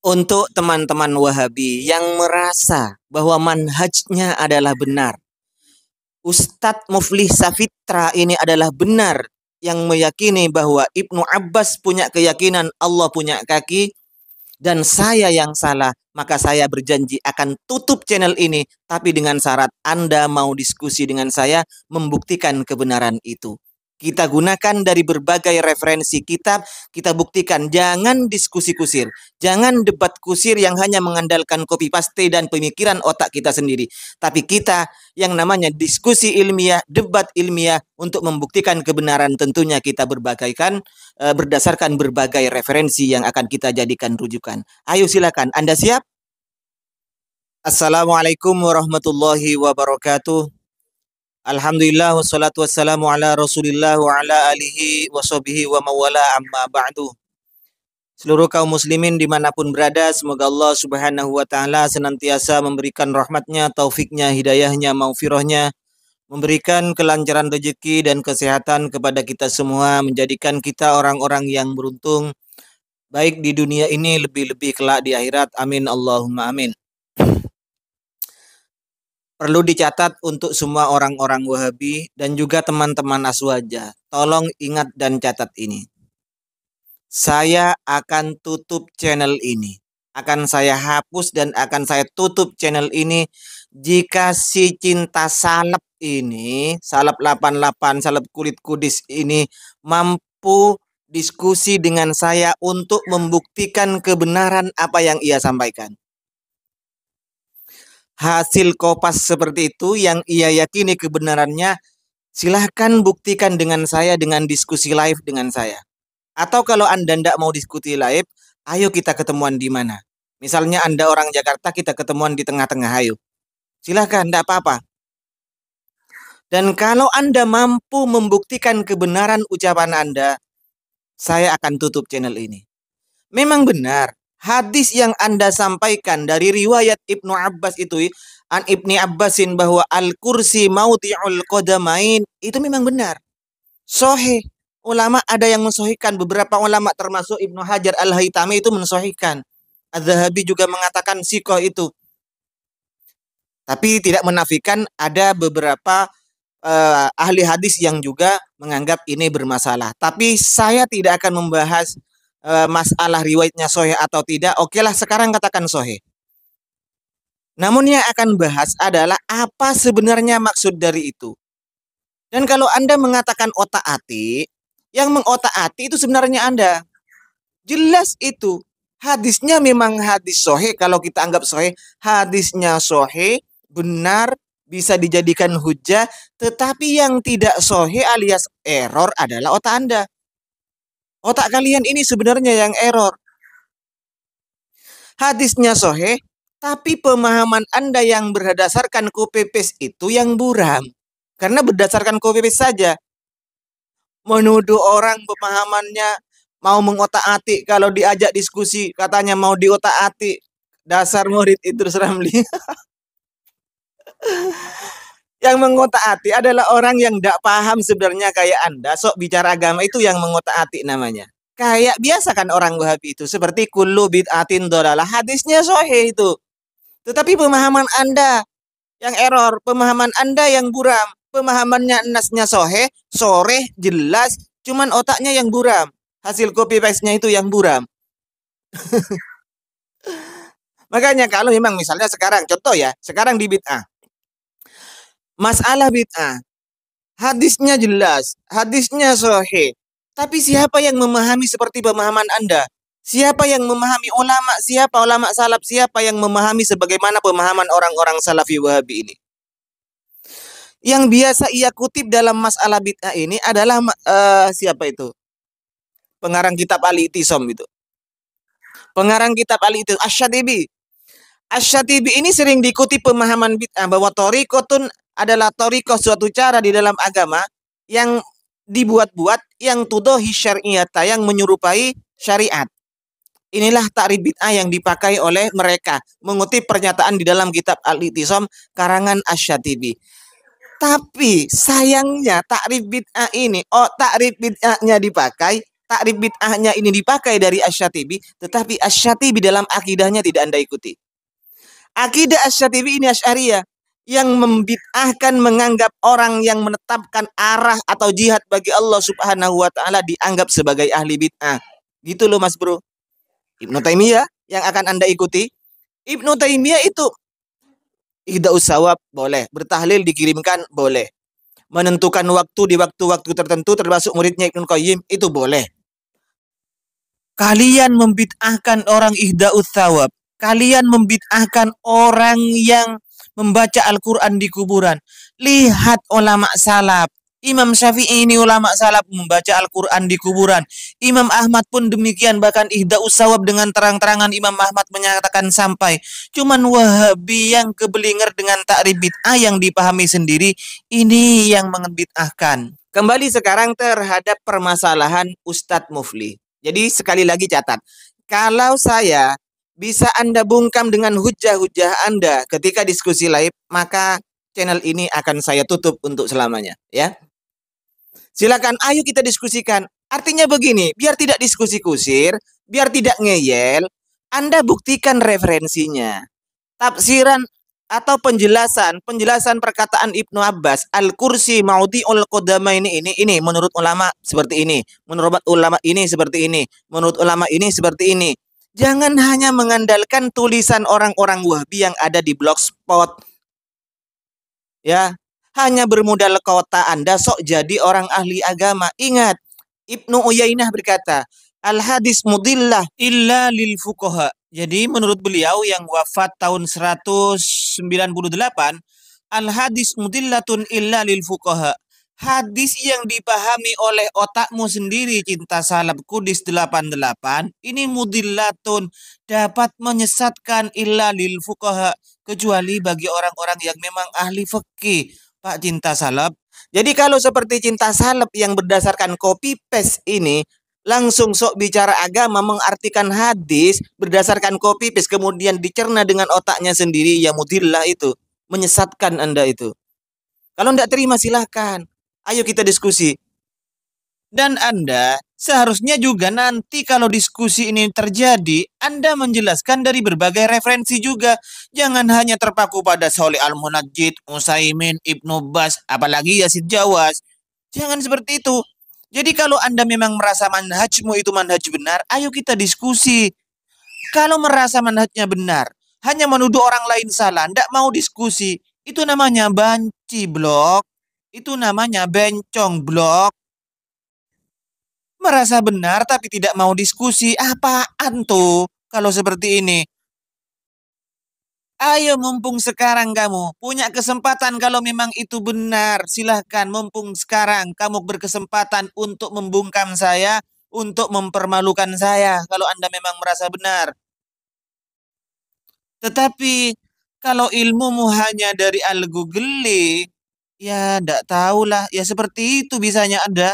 Untuk teman-teman Wahabi yang merasa bahwa manhajnya adalah benar, Ustadz Muflih Safitra ini adalah benar, yang meyakini bahwa Ibnu Abbas punya keyakinan Allah punya kaki, dan saya yang salah, maka saya berjanji akan tutup channel ini, tapi dengan syarat Anda mau diskusi dengan saya, membuktikan kebenaran itu. Kita gunakan dari berbagai referensi kitab, kita buktikan. Jangan diskusi kusir, jangan debat kusir yang hanya mengandalkan copy paste dan pemikiran otak kita sendiri. Tapi kita yang namanya diskusi ilmiah, debat ilmiah untuk membuktikan kebenaran, tentunya kita berdasarkan berbagai referensi yang akan kita jadikan rujukan. Ayo silakan, Anda siap? Assalamualaikum warahmatullahi wabarakatuh. Alhamdulillah wassalatu wassalamu ala Rasulillah wa ala alihi wa sahbihi wa mawala amma ba'du. Seluruh kaum muslimin dimanapun berada, semoga Allah subhanahu wa ta'ala senantiasa memberikan rahmatnya, taufiknya, hidayahnya, maufirahnya, memberikan kelancaran rezeki dan kesehatan kepada kita semua, menjadikan kita orang-orang yang beruntung, baik di dunia ini lebih-lebih kelak di akhirat. Amin Allahumma amin. Perlu dicatat untuk semua orang-orang Wahabi dan juga teman-teman Aswaja. Tolong ingat dan catat ini. Saya akan tutup channel ini. Akan saya hapus dan akan saya tutup channel ini jika si cinta salep ini, salep 88, salep kulit kudis ini mampu diskusi dengan saya untuk membuktikan kebenaran apa yang ia sampaikan. Hasil kopas seperti itu yang ia yakini kebenarannya, silahkan buktikan dengan saya dengan diskusi live dengan saya. Atau kalau Anda tidak mau diskusi live, ayo kita ketemuan di mana. Misalnya Anda orang Jakarta, kita ketemuan di tengah-tengah, ayo. Silahkan, tidak apa-apa. Dan kalau Anda mampu membuktikan kebenaran ucapan Anda, saya akan tutup channel ini. Memang benar, hadis yang Anda sampaikan dari riwayat Ibnu Abbas itu, an Ibni Abbasin, bahwa al-kursi mauti'ul qadamain, itu memang benar. Sahih. Ulama ada yang mensahihkan, beberapa ulama termasuk Ibnu Hajar Al-Haytami itu mensahihkan. Az-Zahabi juga mengatakan sikoh itu. Tapi tidak menafikan ada beberapa ahli hadis yang juga menganggap ini bermasalah. Tapi saya tidak akan membahas masalah riwayatnya sahih atau tidak. Oke lah, sekarang katakan sahih. Namun yang akan bahas adalah apa sebenarnya maksud dari itu. Dan kalau Anda mengatakan otak-atik, yang mengotak-atik itu sebenarnya Anda. Jelas itu. Hadisnya memang hadis sahih. Kalau kita anggap sahih, hadisnya sahih, benar, bisa dijadikan hujah. Tetapi yang tidak sahih alias error adalah otak Anda. Otak kalian ini sebenarnya yang error. Hadisnya sahih, tapi pemahaman Anda yang berdasarkan copy paste itu yang buram. Karena berdasarkan copy paste saja. Menuduh orang pemahamannya mau mengotak-atik, kalau diajak diskusi katanya mau diotak-atik. Dasar murid Idrus Ramli. Yang mengotak-atik adalah orang yang tidak paham sebenarnya kayak Anda. Sok bicara agama itu yang mengotak-atik namanya. Kayak biasa kan orang Wahabi itu, seperti kullu bid'atin dhalalah. Hadisnya sahih itu. Tetapi pemahaman Anda yang error, pemahaman Anda yang buram. Pemahamannya nasnya sahih, sore, jelas, cuman otaknya yang buram. Hasil copy paste-nya itu yang buram. Makanya kalau memang misalnya sekarang, contoh ya, sekarang di bid'ah. Masalah bid'ah. Hadisnya jelas, hadisnya sahih. Tapi siapa yang memahami seperti pemahaman Anda? Siapa yang memahami ulama? Siapa ulama salaf? Siapa yang memahami sebagaimana pemahaman orang-orang salafi Wahabi ini? Yang biasa ia kutip dalam masalah bid'ah ini adalah siapa itu? Pengarang kitab Al-I'tisam itu. Pengarang kitab Al-I'tisam, Asy-Syatibi. Asy-Syatibi ini sering dikutip pemahaman bid'ah bahwa thariqatun adalah thariqah, suatu cara di dalam agama yang dibuat-buat, yang tudohi syari'ata, yang menyerupai syariat. Inilah takrif bid'ah yang dipakai oleh mereka, mengutip pernyataan di dalam kitab Al-I'tisam karangan Asy-Syatibi. Tapi sayangnya takrif bid'ah ini, takrif bid'ahnya dipakai, takrif bid'ahnya ini dipakai dari Asy-Syatibi, tetapi Asy-Syatibi dalam akidahnya tidak Anda ikuti. Akidah Asy-Syatibi ini Asy'ariyah yang membid'ahkan, menganggap orang yang menetapkan arah atau jihad bagi Allah Subhanahu wa taala dianggap sebagai ahli bid'ah. Gitu loh Mas Bro. Ibnu Taimiyah yang akan Anda ikuti. Ibnu Taimiyah itu ihda'us sawab boleh, bertahlil dikirimkan boleh. Menentukan waktu di waktu-waktu tertentu termasuk muridnya Ibnu Qayyim itu boleh. Kalian membid'ahkan orang ihda'us sawab. Kalian membid'ahkan orang yang membaca Al-Quran di kuburan. Lihat ulama salaf. Imam Syafi'i ini ulama salaf membaca Al-Quran di kuburan. Imam Ahmad pun demikian. Bahkan ihda'us sawab dengan terang-terangan Imam Ahmad menyatakan sampai. Cuman Wahabi yang kebelinger dengan takrif bid'ah yang dipahami sendiri. Ini yang membid'ahkan. Kembali sekarang terhadap permasalahan Ustadz Mufli. Jadi sekali lagi catat. Kalau saya bisa Anda bungkam dengan hujah-hujah Anda ketika diskusi live, maka channel ini akan saya tutup untuk selamanya, ya. Silakan, ayo kita diskusikan. Artinya begini, biar tidak diskusi kusir, biar tidak ngeyel, Anda buktikan referensinya. Tafsiran atau penjelasan perkataan Ibnu Abbas, al-kursi maudhi'ul qadamaini ini menurut ulama seperti ini, menurut ulama ini seperti ini, menurut ulama ini seperti ini. Jangan hanya mengandalkan tulisan orang-orang Wahabi yang ada di blogspot. Ya, hanya bermodal kota Anda sok jadi orang ahli agama. Ingat, Ibnu Uyainah berkata, al-hadis mudillah illa lil fuqaha. Jadi menurut beliau yang wafat tahun 198, al-hadis mudillatun illa lil fuqaha. Hadis yang dipahami oleh otakmu sendiri, Cinta Salaf Kudis 88, ini mudillatun, dapat menyesatkan illa lil fuqaha, kecuali bagi orang-orang yang memang ahli fikih, Pak Cinta Salaf. Jadi kalau seperti Cinta Salaf yang berdasarkan copy paste ini, langsung sok bicara agama, mengartikan hadis berdasarkan copy paste, kemudian dicerna dengan otaknya sendiri, ya mudillah itu, menyesatkan Anda itu. Kalau tidak terima silahkan, ayo kita diskusi. Dan Anda seharusnya juga nanti kalau diskusi ini terjadi, Anda menjelaskan dari berbagai referensi juga. Jangan hanya terpaku pada Sholih Al-Munajjid, Utsaimin, Ibnu Baz, apalagi Yazid Jawas. Jangan seperti itu. Jadi kalau Anda memang merasa manhajmu itu manhaj benar, ayo kita diskusi. Kalau merasa manhajnya benar, hanya menuduh orang lain salah, tidak mau diskusi, itu namanya banci blok. Itu namanya bencong blok. Merasa benar tapi tidak mau diskusi. Apaan tuh kalau seperti ini? Ayo mumpung sekarang kamu punya kesempatan kalau memang itu benar. Silahkan mumpung sekarang kamu berkesempatan untuk membungkam saya, untuk mempermalukan saya kalau Anda memang merasa benar. Tetapi kalau ilmumu hanya dari Al-Google, ya tidak tahulah. Ya seperti itu bisanya Anda.